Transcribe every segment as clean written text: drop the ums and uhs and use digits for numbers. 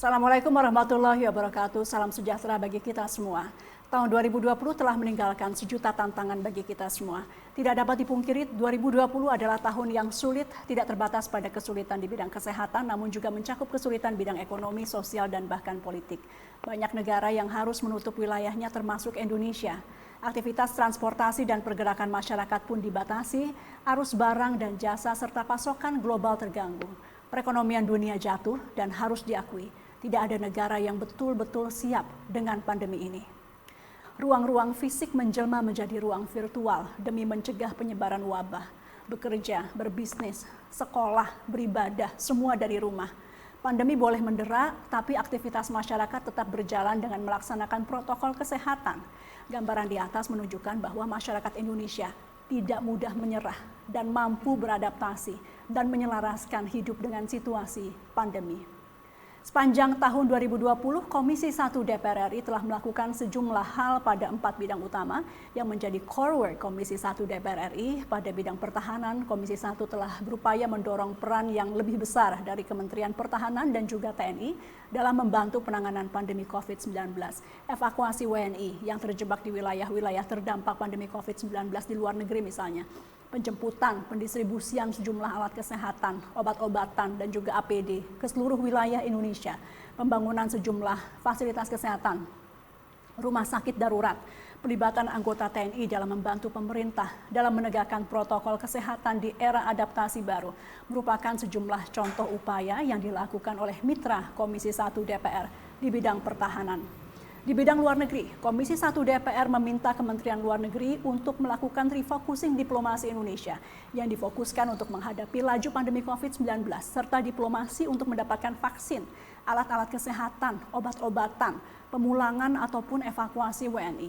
Assalamualaikum warahmatullahi wabarakatuh. Salam sejahtera bagi kita semua. Tahun 2020 telah meninggalkan sejuta tantangan bagi kita semua. Tidak dapat dipungkiri, 2020 adalah tahun yang sulit, tidak terbatas pada kesulitan di bidang kesehatan, namun juga mencakup kesulitan bidang ekonomi, sosial, dan bahkan politik. Banyak negara yang harus menutup wilayahnya termasuk Indonesia. Aktivitas transportasi dan pergerakan masyarakat pun dibatasi, arus barang dan jasa serta pasokan global terganggu. Perekonomian dunia jatuh dan harus diakui, tidak ada negara yang betul-betul siap dengan pandemi ini. Ruang-ruang fisik menjelma menjadi ruang virtual demi mencegah penyebaran wabah. Bekerja, berbisnis, sekolah, beribadah, semua dari rumah. Pandemi boleh mendera, tapi aktivitas masyarakat tetap berjalan dengan melaksanakan protokol kesehatan. Gambaran di atas menunjukkan bahwa masyarakat Indonesia tidak mudah menyerah dan mampu beradaptasi dan menyelaraskan hidup dengan situasi pandemi. Sepanjang tahun 2020, Komisi 1 DPR RI telah melakukan sejumlah hal pada 4 bidang utama yang menjadi core work Komisi 1 DPR RI. Pada bidang pertahanan, Komisi 1 telah berupaya mendorong peran yang lebih besar dari Kementerian Pertahanan dan juga TNI dalam membantu penanganan pandemi COVID-19. Evakuasi WNI yang terjebak di wilayah-wilayah terdampak pandemi COVID-19 di luar negeri misalnya. Penjemputan, pendistribusian sejumlah alat kesehatan, obat-obatan, dan juga APD ke seluruh wilayah Indonesia. Pembangunan sejumlah fasilitas kesehatan, rumah sakit darurat, pelibatan anggota TNI dalam membantu pemerintah dalam menegakkan protokol kesehatan di era adaptasi baru, merupakan sejumlah contoh upaya yang dilakukan oleh mitra Komisi 1 DPR di bidang pertahanan. Di bidang luar negeri, Komisi 1 DPR meminta Kementerian Luar Negeri untuk melakukan refocusing diplomasi Indonesia yang difokuskan untuk menghadapi laju pandemi COVID-19 serta diplomasi untuk mendapatkan vaksin, alat-alat kesehatan, obat-obatan, pemulangan ataupun evakuasi WNI.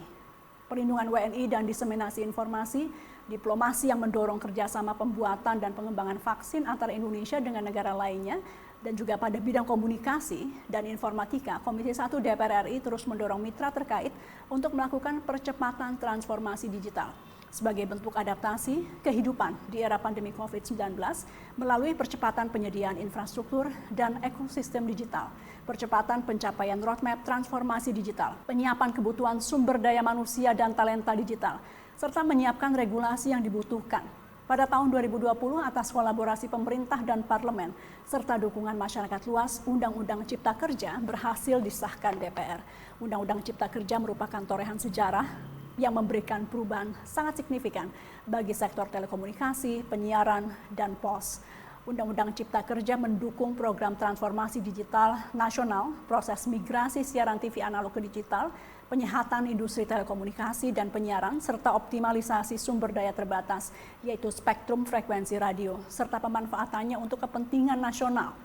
Perlindungan WNI dan diseminasi informasi, diplomasi yang mendorong kerjasama pembuatan dan pengembangan vaksin antara Indonesia dengan negara lainnya, dan juga pada bidang komunikasi dan informatika, Komisi 1 DPR RI terus mendorong mitra terkait untuk melakukan percepatan transformasi digital sebagai bentuk adaptasi kehidupan di era pandemi COVID-19 melalui percepatan penyediaan infrastruktur dan ekosistem digital, percepatan pencapaian roadmap transformasi digital, penyiapan kebutuhan sumber daya manusia dan talenta digital, serta menyiapkan regulasi yang dibutuhkan pada tahun 2020 atas kolaborasi pemerintah dan parlemen serta dukungan masyarakat luas, Undang-Undang Cipta Kerja berhasil disahkan DPR. Undang-Undang Cipta Kerja merupakan torehan sejarah yang memberikan perubahan sangat signifikan bagi sektor telekomunikasi, penyiaran, dan pos. Undang-Undang Cipta Kerja mendukung program transformasi digital nasional, proses migrasi siaran TV analog ke digital, penyehatan industri telekomunikasi dan penyiaran, serta optimalisasi sumber daya terbatas, yaitu spektrum frekuensi radio, serta pemanfaatannya untuk kepentingan nasional.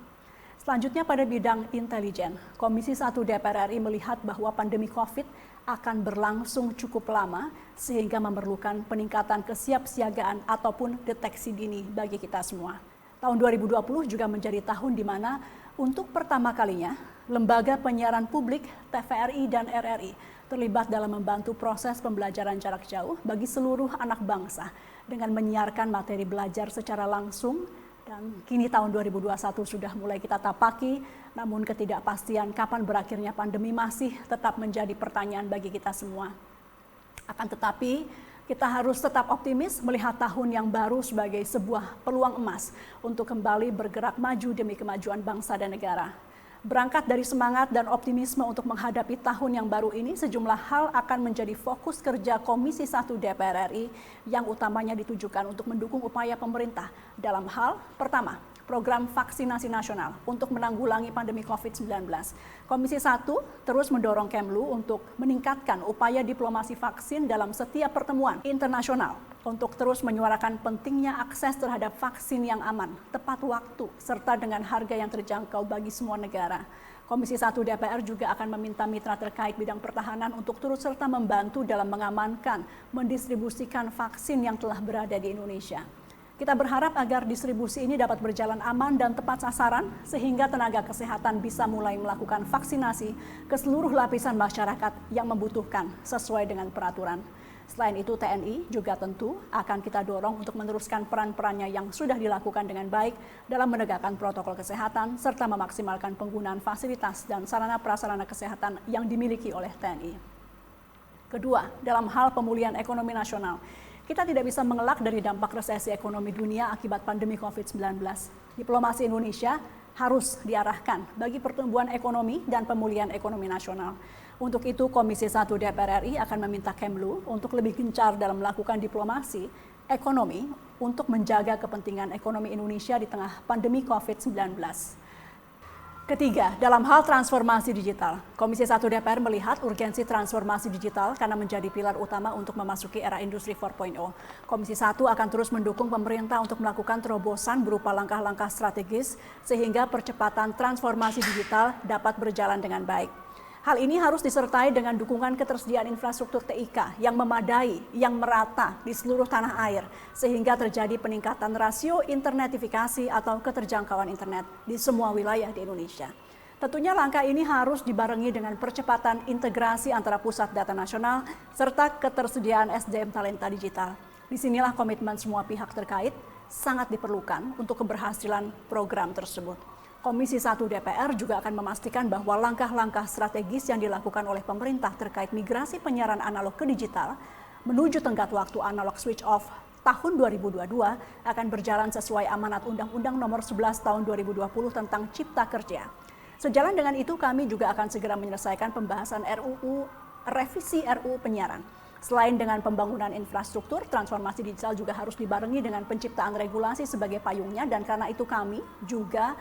Selanjutnya pada bidang intelijen, Komisi 1 DPR RI melihat bahwa pandemi COVID akan berlangsung cukup lama sehingga memerlukan peningkatan kesiapsiagaan ataupun deteksi dini bagi kita semua. Tahun 2020 juga menjadi tahun di mana untuk pertama kalinya lembaga penyiaran publik TVRI dan RRI terlibat dalam membantu proses pembelajaran jarak jauh bagi seluruh anak bangsa dengan menyiarkan materi belajar secara langsung. Dan kini tahun 2021 sudah mulai kita tapaki, namun ketidakpastian kapan berakhirnya pandemi masih tetap menjadi pertanyaan bagi kita semua. Akan tetapi, kita harus tetap optimis melihat tahun yang baru sebagai sebuah peluang emas untuk kembali bergerak maju demi kemajuan bangsa dan negara. Berangkat dari semangat dan optimisme untuk menghadapi tahun yang baru ini, sejumlah hal akan menjadi fokus kerja Komisi 1 DPR RI yang utamanya ditujukan untuk mendukung upaya pemerintah dalam hal pertama, program vaksinasi nasional untuk menanggulangi pandemi COVID-19. Komisi 1 terus mendorong Kemlu untuk meningkatkan upaya diplomasi vaksin dalam setiap pertemuan internasional untuk terus menyuarakan pentingnya akses terhadap vaksin yang aman, tepat waktu, serta dengan harga yang terjangkau bagi semua negara. Komisi 1 DPR juga akan meminta mitra terkait bidang pertahanan untuk turut serta membantu dalam mengamankan, mendistribusikan vaksin yang telah berada di Indonesia. Kita berharap agar distribusi ini dapat berjalan aman dan tepat sasaran sehingga tenaga kesehatan bisa mulai melakukan vaksinasi ke seluruh lapisan masyarakat yang membutuhkan sesuai dengan peraturan. Selain itu, TNI juga tentu akan kita dorong untuk meneruskan peran-perannya yang sudah dilakukan dengan baik dalam menegakkan protokol kesehatan serta memaksimalkan penggunaan fasilitas dan sarana prasarana kesehatan yang dimiliki oleh TNI. Kedua, dalam hal pemulihan ekonomi nasional, kita tidak bisa mengelak dari dampak resesi ekonomi dunia akibat pandemi COVID-19. Diplomasi Indonesia harus diarahkan bagi pertumbuhan ekonomi dan pemulihan ekonomi nasional. Untuk itu, Komisi 1 DPR RI akan meminta Kemlu untuk lebih gencar dalam melakukan diplomasi ekonomi untuk menjaga kepentingan ekonomi Indonesia di tengah pandemi COVID-19. Ketiga, dalam hal transformasi digital, Komisi 1 DPR melihat urgensi transformasi digital karena menjadi pilar utama untuk memasuki era industri 4.0. Komisi 1 akan terus mendukung pemerintah untuk melakukan terobosan berupa langkah-langkah strategis sehingga percepatan transformasi digital dapat berjalan dengan baik. Hal ini harus disertai dengan dukungan ketersediaan infrastruktur TIK yang memadai, yang merata di seluruh tanah air, sehingga terjadi peningkatan rasio internetifikasi atau keterjangkauan internet di semua wilayah di Indonesia. Tentunya langkah ini harus dibarengi dengan percepatan integrasi antara pusat data nasional serta ketersediaan SDM talenta digital. Disinilah komitmen semua pihak terkait sangat diperlukan untuk keberhasilan program tersebut. Komisi 1 DPR juga akan memastikan bahwa langkah-langkah strategis yang dilakukan oleh pemerintah terkait migrasi penyiaran analog ke digital menuju tenggat waktu analog switch off tahun 2022 akan berjalan sesuai amanat Undang-Undang Nomor 11 Tahun 2020 tentang Cipta Kerja. Sejalan dengan itu, kami juga akan segera menyelesaikan pembahasan revisi RUU Penyiaran. Selain dengan pembangunan infrastruktur, transformasi digital juga harus dibarengi dengan penciptaan regulasi sebagai payungnya, dan karena itu kami juga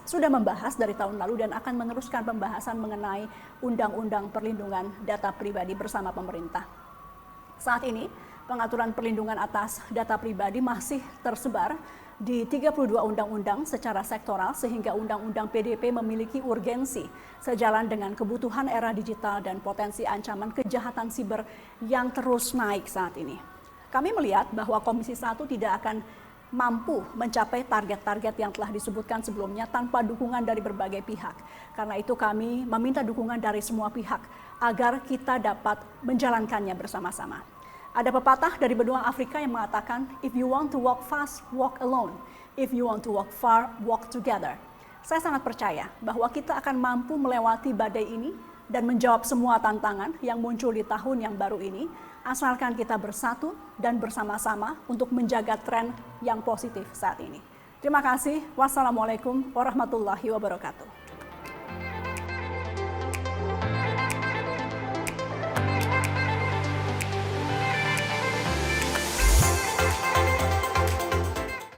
sudah membahas dari tahun lalu dan akan meneruskan pembahasan mengenai Undang-Undang Perlindungan Data Pribadi bersama pemerintah. Saat ini, pengaturan perlindungan atas data pribadi masih tersebar di 32 undang-undang secara sektoral sehingga Undang-Undang PDP memiliki urgensi sejalan dengan kebutuhan era digital dan potensi ancaman kejahatan siber yang terus naik saat ini. Kami melihat bahwa Komisi 1 tidak akan mampu mencapai target-target yang telah disebutkan sebelumnya tanpa dukungan dari berbagai pihak. Karena itu kami meminta dukungan dari semua pihak agar kita dapat menjalankannya bersama-sama. Ada pepatah dari benua Afrika yang mengatakan, if you want to walk fast, walk alone. If you want to walk far, walk together. Saya sangat percaya bahwa kita akan mampu melewati badai ini dan menjawab semua tantangan yang muncul di tahun yang baru ini, asalkan kita bersatu dan bersama-sama untuk menjaga tren yang positif saat ini. Terima kasih. Wassalamualaikum warahmatullahi wabarakatuh.